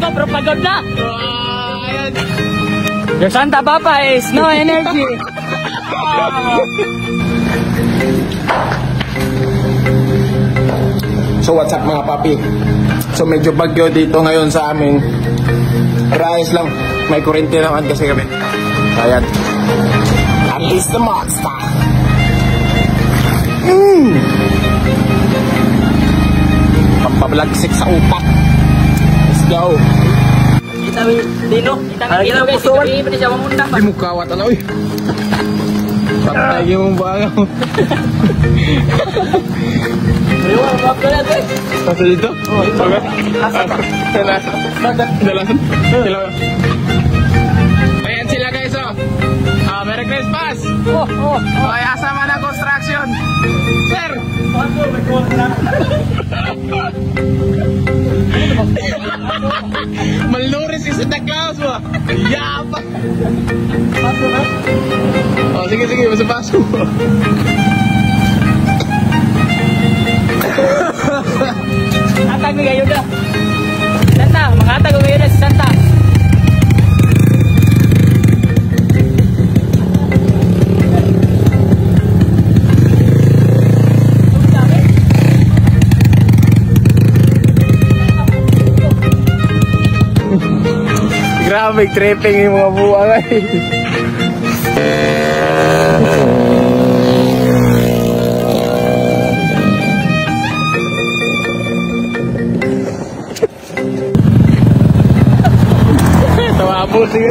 Pasko pero pagod na. Your Santa Papa is no energy. So what's up mga papi? So medyo bagyo dito ngayon sa amin. Rice lang. May kurente naman kasi kami. Ayan. At least the monster. Pampablagsik sa utak. Let's go. Kita Dino. Kita guys. Hindi siya mamunda. Di mo kawat ano eh. Patay yung bangaw. Ayun, map ka na guys. Nasa dito? Oo, ito. Dalasan? Ayan sila guys oh. Merry Christmas! Okay, asama na construction. Sir! Malnuris isa na kaos mo. Yapa! Oh, sige, basa-baso. Atag ni kayo na. Santa, makatag ko kayo na si Santa. Grabe, tripping yung mga buwang ay. Tawabo sige.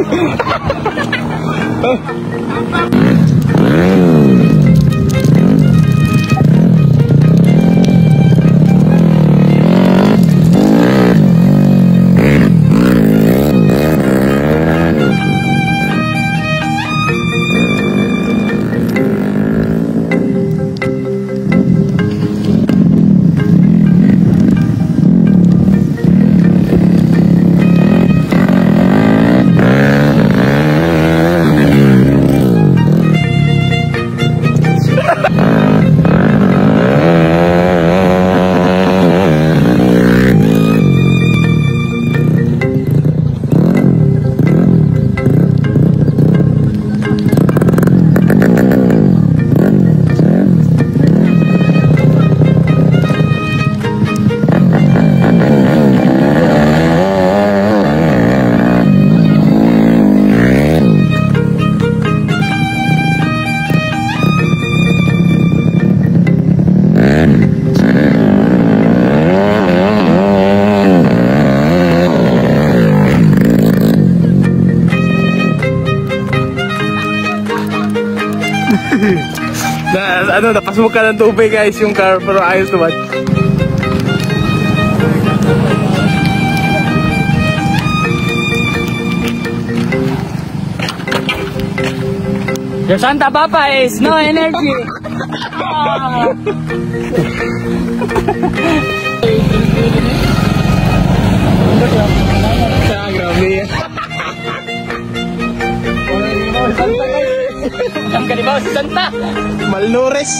Napasmok ka ng tubig guys yung car pero ayos naman. Your Santa Papa is no energy. Grabe. Ang kanibaw si Santa. Malnures.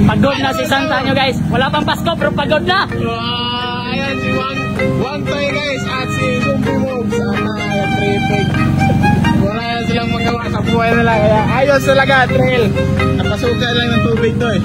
Pagod na si Santa nyo guys. Wala pang Pasko pero pagod na. Ayan si One Toy guys at si Zombie Mob. Sana yung tripping. Wala na silang magawa sa buhay nila. Kaya ayos talaga trail. Napasukan lang ng tubig to eh.